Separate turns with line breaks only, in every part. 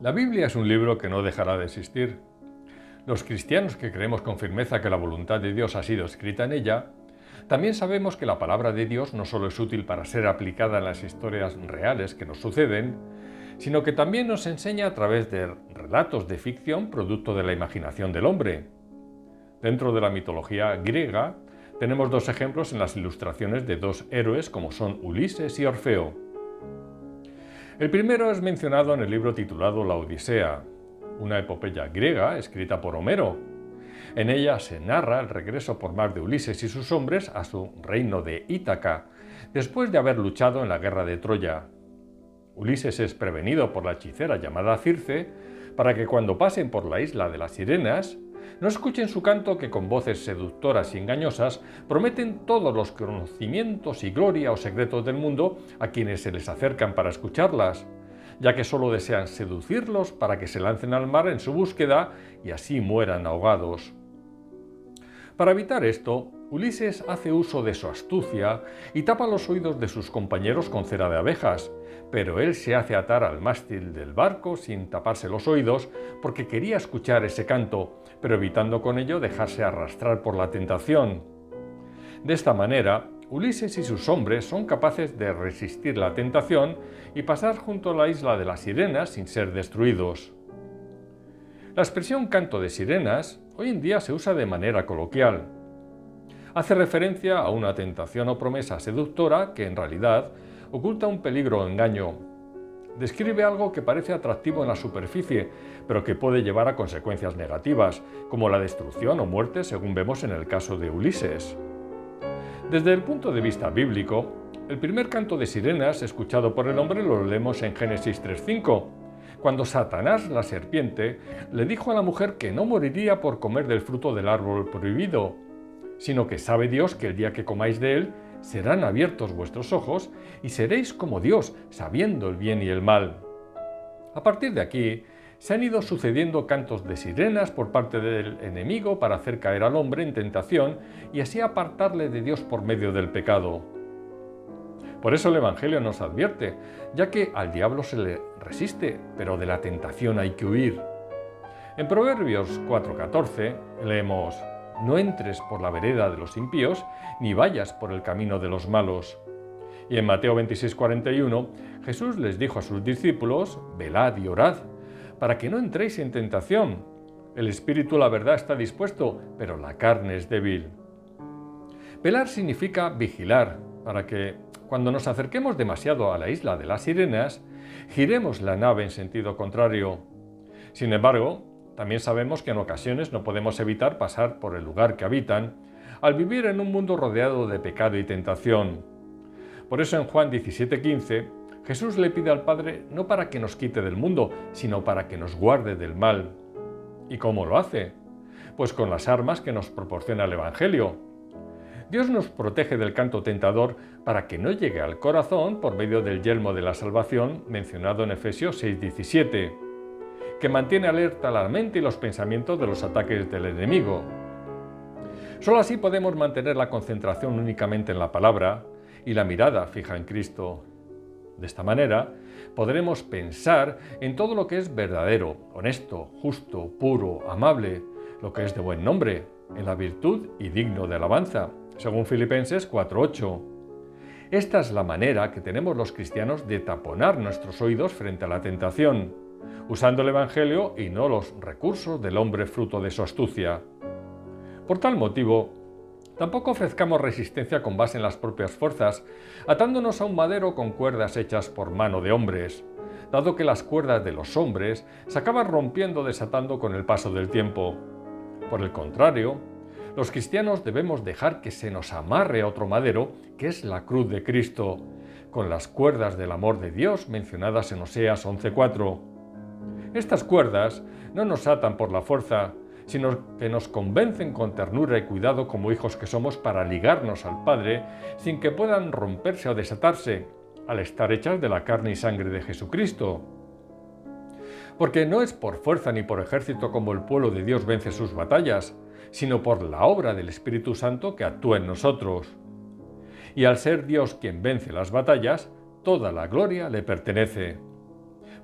La Biblia es un libro que no dejará de existir. Los cristianos que creemos con firmeza que la voluntad de Dios ha sido escrita en ella, también sabemos que la palabra de Dios no solo es útil para ser aplicada en las historias reales que nos suceden, sino que también nos enseña a través de relatos de ficción producto de la imaginación del hombre. Dentro de la mitología griega, tenemos dos ejemplos en las ilustraciones de dos héroes como son Ulises y Orfeo. El primero es mencionado en el libro titulado La Odisea, una epopeya griega escrita por Homero. En ella se narra el regreso por mar de Ulises y sus hombres a su reino de Ítaca, después de haber luchado en la guerra de Troya. Ulises es prevenido por la hechicera llamada Circe para que cuando pasen por la isla de las Sirenas, no escuchen su canto que con voces seductoras y engañosas prometen todos los conocimientos y gloria o secretos del mundo a quienes se les acercan para escucharlas, ya que solo desean seducirlos para que se lancen al mar en su búsqueda y así mueran ahogados. Para evitar esto, Ulises hace uso de su astucia y tapa los oídos de sus compañeros con cera de abejas, pero él se hace atar al mástil del barco sin taparse los oídos porque quería escuchar ese canto, pero evitando con ello dejarse arrastrar por la tentación. De esta manera, Ulises y sus hombres son capaces de resistir la tentación y pasar junto a la isla de las Sirenas sin ser destruidos. La expresión canto de sirenas hoy en día se usa de manera coloquial. Hace referencia a una tentación o promesa seductora que en realidad oculta un peligro o engaño. Describe algo que parece atractivo en la superficie, pero que puede llevar a consecuencias negativas, como la destrucción o muerte según vemos en el caso de Ulises. Desde el punto de vista bíblico, el primer canto de sirenas escuchado por el hombre lo leemos en Génesis 3:5, cuando Satanás, la serpiente, le dijo a la mujer que no moriría por comer del fruto del árbol prohibido, sino que sabe Dios que el día que comáis de él, serán abiertos vuestros ojos y seréis como Dios, sabiendo el bien y el mal. A partir de aquí, se han ido sucediendo cantos de sirenas por parte del enemigo para hacer caer al hombre en tentación y así apartarle de Dios por medio del pecado. Por eso el Evangelio nos advierte, ya que al diablo se le resiste, pero de la tentación hay que huir. En Proverbios 4:14 leemos: no entres por la vereda de los impíos, ni vayas por el camino de los malos. Y en Mateo 26:41, Jesús les dijo a sus discípulos: velad y orad, para que no entréis en tentación. El espíritu, la verdad, está dispuesto, pero la carne es débil. Velar significa vigilar, para que, cuando nos acerquemos demasiado a la isla de las Sirenas, giremos la nave en sentido contrario. Sin embargo, también sabemos que en ocasiones no podemos evitar pasar por el lugar que habitan, al vivir en un mundo rodeado de pecado y tentación. Por eso en Juan 17:15, Jesús le pide al Padre no para que nos quite del mundo, sino para que nos guarde del mal. ¿Y cómo lo hace? Pues con las armas que nos proporciona el Evangelio. Dios nos protege del canto tentador para que no llegue al corazón por medio del yelmo de la salvación mencionado en Efesios 6:17, que mantiene alerta la mente y los pensamientos de los ataques del enemigo. Solo así podemos mantener la concentración únicamente en la palabra y la mirada fija en Cristo. De esta manera, podremos pensar en todo lo que es verdadero, honesto, justo, puro, amable, lo que es de buen nombre, en la virtud y digno de alabanza, según Filipenses 4:8. Esta es la manera que tenemos los cristianos de taponar nuestros oídos frente a la tentación, usando el Evangelio y no los recursos del hombre fruto de su astucia. Por tal motivo, tampoco ofrezcamos resistencia con base en las propias fuerzas, atándonos a un madero con cuerdas hechas por mano de hombres, dado que las cuerdas de los hombres se acaban rompiendo o desatando con el paso del tiempo. Por el contrario, los cristianos debemos dejar que se nos amarre a otro madero, que es la cruz de Cristo, con las cuerdas del amor de Dios mencionadas en Oseas 11:4. Estas cuerdas no nos atan por la fuerza, sino que nos convencen con ternura y cuidado como hijos que somos para ligarnos al Padre sin que puedan romperse o desatarse, al estar hechas de la carne y sangre de Jesucristo. Porque no es por fuerza ni por ejército como el pueblo de Dios vence sus batallas, sino por la obra del Espíritu Santo que actúa en nosotros. Y al ser Dios quien vence las batallas, toda la gloria le pertenece.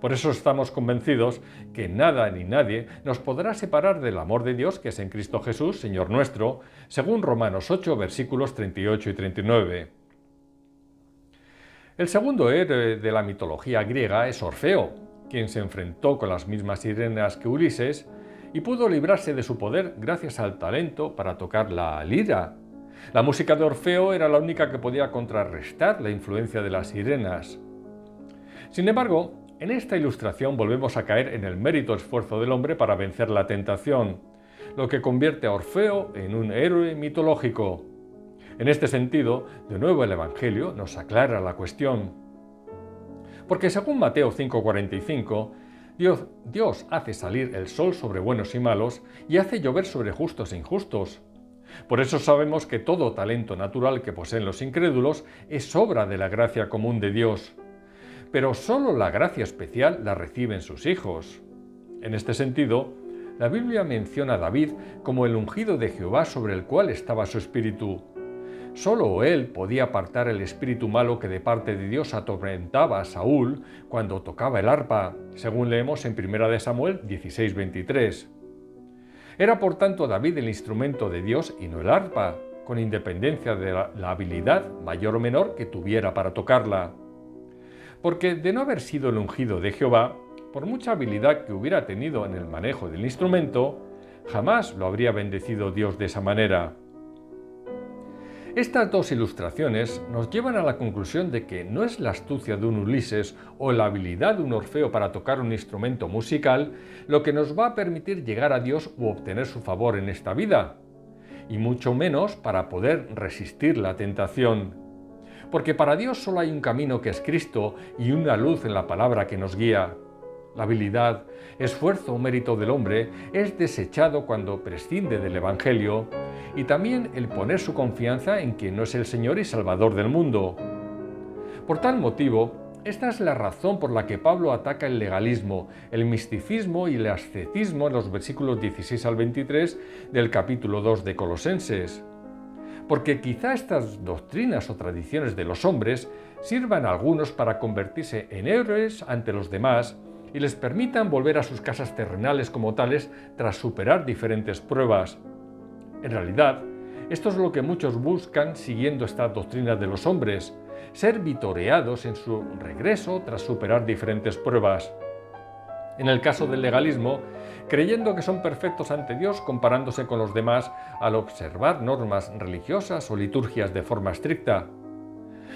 Por eso estamos convencidos que nada ni nadie nos podrá separar del amor de Dios que es en Cristo Jesús, Señor nuestro, según Romanos 8, versículos 38 y 39. El segundo héroe de la mitología griega es Orfeo, quien se enfrentó con las mismas sirenas que Ulises y pudo librarse de su poder gracias al talento para tocar la lira. La música de Orfeo era la única que podía contrarrestar la influencia de las sirenas. Sin embargo, en esta ilustración volvemos a caer en el mérito esfuerzo del hombre para vencer la tentación, lo que convierte a Orfeo en un héroe mitológico. En este sentido, de nuevo el Evangelio nos aclara la cuestión. Porque según Mateo 5:45, Dios hace salir el sol sobre buenos y malos y hace llover sobre justos e injustos. Por eso sabemos que todo talento natural que poseen los incrédulos es obra de la gracia común de Dios. Pero solo la gracia especial la reciben sus hijos. En este sentido, la Biblia menciona a David como el ungido de Jehová sobre el cual estaba su espíritu. Solo él podía apartar el espíritu malo que de parte de Dios atormentaba a Saúl cuando tocaba el arpa, según leemos en 1 Samuel 16:23. Era por tanto David el instrumento de Dios y no el arpa, con independencia de la habilidad mayor o menor que tuviera para tocarla. Porque de no haber sido el ungido de Jehová, por mucha habilidad que hubiera tenido en el manejo del instrumento, jamás lo habría bendecido Dios de esa manera. Estas dos ilustraciones nos llevan a la conclusión de que no es la astucia de un Ulises o la habilidad de un Orfeo para tocar un instrumento musical lo que nos va a permitir llegar a Dios u obtener su favor en esta vida, y mucho menos para poder resistir la tentación. Porque para Dios solo hay un camino que es Cristo y una luz en la palabra que nos guía. La habilidad, esfuerzo o mérito del hombre es desechado cuando prescinde del Evangelio, y también el poner su confianza en quien no es el Señor y Salvador del mundo. Por tal motivo, esta es la razón por la que Pablo ataca el legalismo, el misticismo y el ascetismo en los versículos 16 al 23 del capítulo 2 de Colosenses. Porque quizá estas doctrinas o tradiciones de los hombres sirvan a algunos para convertirse en héroes ante los demás y les permitan volver a sus casas terrenales como tales tras superar diferentes pruebas. En realidad, esto es lo que muchos buscan siguiendo esta doctrina de los hombres, ser vitoreados en su regreso tras superar diferentes pruebas. En el caso del legalismo, creyendo que son perfectos ante Dios comparándose con los demás al observar normas religiosas o liturgias de forma estricta.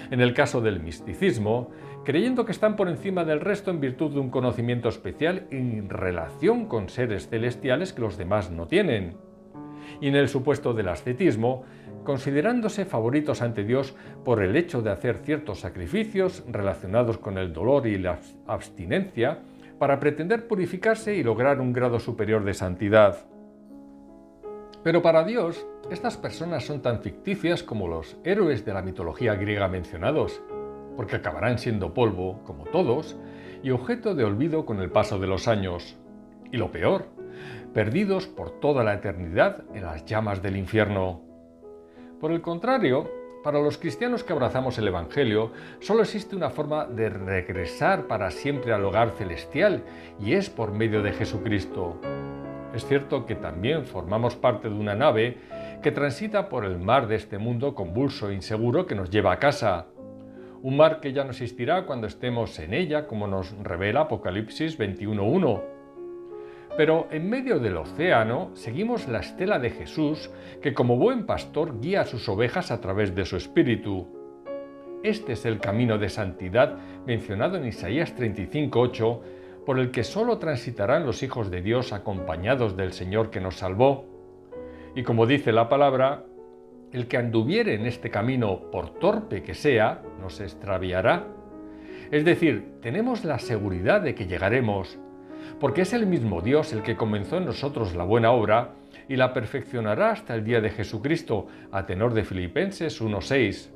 En el caso del misticismo, creyendo que están por encima del resto en virtud de un conocimiento especial en relación con seres celestiales que los demás no tienen. Y en el supuesto del ascetismo, considerándose favoritos ante Dios por el hecho de hacer ciertos sacrificios relacionados con el dolor y la abstinencia para pretender purificarse y lograr un grado superior de santidad. Pero para Dios, estas personas son tan ficticias como los héroes de la mitología griega mencionados, porque acabarán siendo polvo, como todos, y objeto de olvido con el paso de los años. Y lo peor, perdidos por toda la eternidad en las llamas del infierno. Por el contrario, para los cristianos que abrazamos el Evangelio, solo existe una forma de regresar para siempre al hogar celestial, y es por medio de Jesucristo. Es cierto que también formamos parte de una nave que transita por el mar de este mundo convulso e inseguro que nos lleva a casa. Un mar que ya no existirá cuando estemos en ella, como nos revela Apocalipsis 21:1. Pero en medio del océano seguimos la estela de Jesús, que como buen pastor guía a sus ovejas a través de su espíritu. Este es el camino de santidad mencionado en Isaías 35:8, por el que solo transitarán los hijos de Dios acompañados del Señor que nos salvó. Y como dice la palabra, el que anduviere en este camino, por torpe que sea, no se extraviará. Es decir, tenemos la seguridad de que llegaremos, porque es el mismo Dios el que comenzó en nosotros la buena obra y la perfeccionará hasta el día de Jesucristo, a tenor de Filipenses 1:6.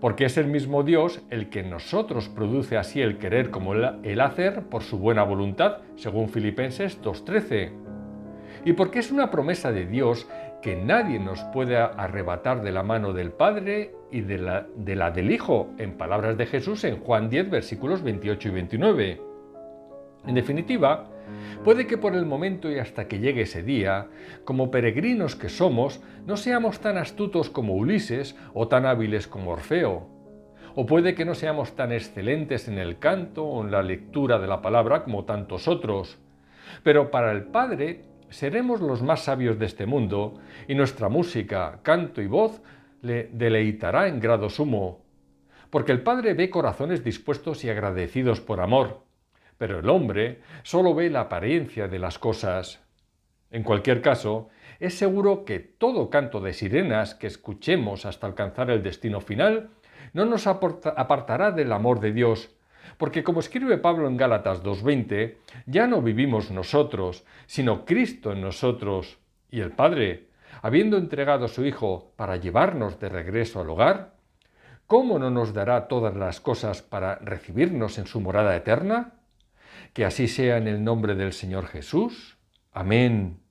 Porque es el mismo Dios el que en nosotros produce así el querer como el hacer por su buena voluntad, según Filipenses 2:13. Y porque es una promesa de Dios que nadie nos puede arrebatar de la mano del Padre y de la del Hijo, en palabras de Jesús en Juan 10, versículos 28 y 29. En definitiva, puede que por el momento y hasta que llegue ese día, como peregrinos que somos, no seamos tan astutos como Ulises o tan hábiles como Orfeo. O puede que no seamos tan excelentes en el canto o en la lectura de la palabra como tantos otros. Pero para el Padre seremos los más sabios de este mundo y nuestra música, canto y voz le deleitará en grado sumo. Porque el Padre ve corazones dispuestos y agradecidos por amor, pero el hombre solo ve la apariencia de las cosas. En cualquier caso, es seguro que todo canto de sirenas que escuchemos hasta alcanzar el destino final no nos apartará del amor de Dios, porque como escribe Pablo en Gálatas 2:20, ya no vivimos nosotros, sino Cristo en nosotros, y el Padre, habiendo entregado a su Hijo para llevarnos de regreso al hogar, ¿cómo no nos dará todas las cosas para recibirnos en su morada eterna? Que así sea en el nombre del Señor Jesús. Amén.